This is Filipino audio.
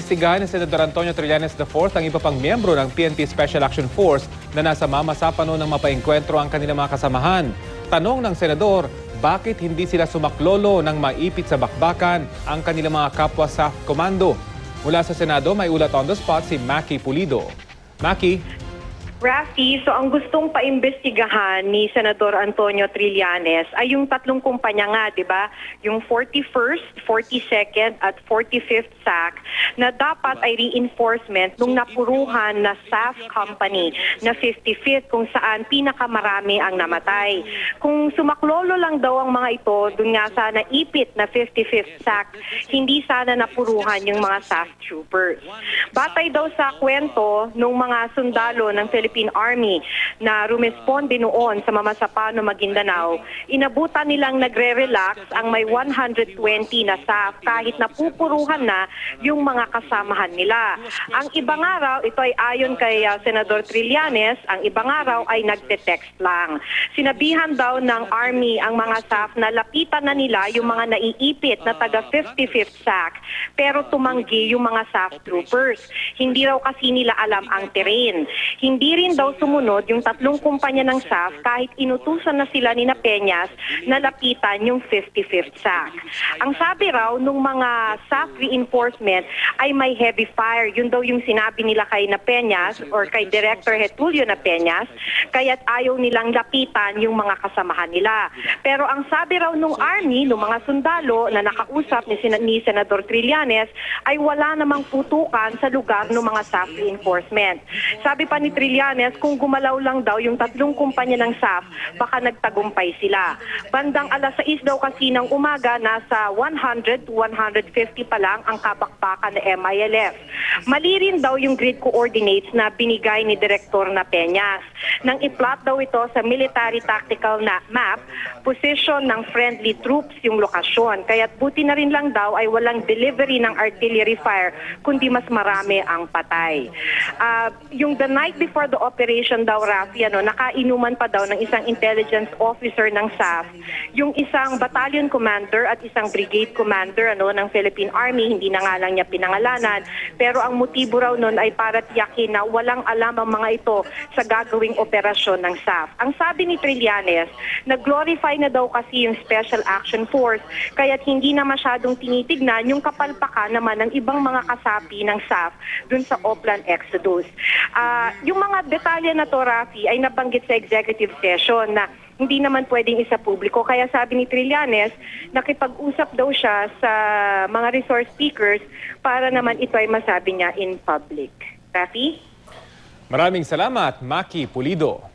Iniimbestigahan ni Senador Antonio Trillanes IV ang iba pang miyembro ng PNP Special Action Force na nasa mamasapano ng mapaengkwentro ang kanilang mga kasamahan. Tanong ng Senador, bakit hindi sila sumaklolo ng maipit sa bakbakan ang kanilang mga kapwa sa komando? Mula sa Senado, may ulat on the spot si Maki Pulido. Maki? Rafi, so ang gustong paimbestigahan ni Senador Antonio Trillanes ay yung tatlong kumpanya nga, di ba? Yung 41st, 42nd at 45th SAC na dapat ay reinforcement nung napuruhan na SAF company na 55th kung saan pinakamarami ang namatay. Kung sumaklolo lang daw ang mga ito, dun nga sana ipit na 55th SAC, hindi sana napuruhan yung mga SAF troopers. Batay daw sa kwento nung mga sundalo ng Philippine Army na rumesponde noon sa Mamasapano, Maguindanao, inabutan nilang nagre-relax ang may 120 na SAF kahit napupuruhan na yung mga kasamahan nila. Ang ibang araw, ito ay ayon kay Senador Trillanes, ang ibang araw ay nagte-text lang. Sinabihan daw ng Army ang mga SAF na lapitan na nila yung mga naiipit na taga 55th SAC pero tumanggi yung mga SAF troopers. Hindi raw kasi nila alam ang terrain. Hindi rin daw sumunod yung tatlong kumpanya ng SAF kahit inutusan na sila ni Peñas na lapitan yung 55th SAC. Ang sabi raw nung mga SAF reinforcement ay may heavy fire. Yun daw yung sinabi nila kay Peñas or kay Director Getulio Peñas, kaya't ayaw nilang lapitan yung mga kasamahan nila. Pero ang sabi raw nung Army, nung mga sundalo na nakausap ni Senador Trillanes ay wala namang putukan sa lugar ng mga SAF reinforcement. Sabi pa ni Trillanes, kung gumalaw lang daw yung tatlong kumpanya ng SAF, baka nagtagumpay sila. Bandang alas 6 daw kasi ng umaga, nasa 100 to 150 pa lang ang kabakbakan ng MILF. Mali rin daw yung grid coordinates na binigay ni Direktor Peñas. Nang i-plot daw ito sa military tactical na map, position ng friendly troops yung lokasyon. Kaya't buti na rin lang daw ay walang delivery ng artillery fire, kundi mas marami ang patay. Yung the night before the operation daw, Rafi, nakainuman pa daw ng isang intelligence officer ng SAF, yung isang battalion commander at isang brigade commander ng Philippine Army, hindi na nga lang niya pinangalanan, pero ang motibo raw nun ay para tiyakin na walang alam ang mga ito sa gagawing operasyon ng SAF. Ang sabi ni Trillanes, nag-glorify na daw kasi yung Special Action Force, kaya't hindi na masyadong tinitignan yung kapalpakan naman ng ibang mga kasapi ng SAF dun sa Oplan Exodus. Yung mga detalye na to, Rafi, ay nabanggit sa executive session na hindi naman pwedeng isa publiko. Kaya sabi ni Trillanes, nakipag-usap daw siya sa mga resource speakers para naman ito ay masabi niya in public. Rafi? Maraming salamat, Maki Pulido.